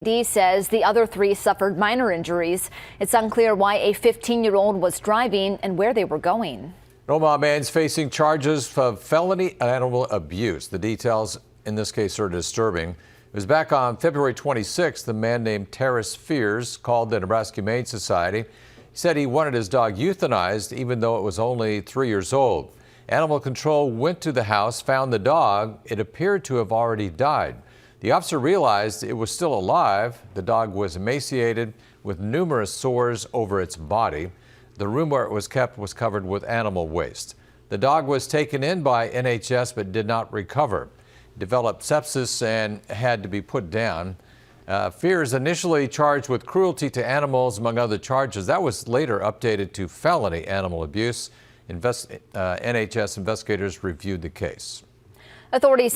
D says the other 3 suffered minor injuries. It's unclear why a 15-year-old was driving and where they were going. An Omaha man's facing charges of felony animal abuse. The details in this case are disturbing. It was back on February 26th. The man named Terrace Fears called the Nebraska Humane Society. He said he wanted his dog euthanized, even though it was only 3 years old. Animal control went to the house, found the dog. It appeared to have already died. The officer realized it was still alive. The dog was emaciated with numerous sores over its body. The room where it was kept was covered with animal waste. The dog was taken in by NHS but did not recover. Developed sepsis and had to be put down. Fears initially charged with cruelty to animals, among other charges. That was later updated to felony animal abuse. NHS investigators reviewed the case. Authorities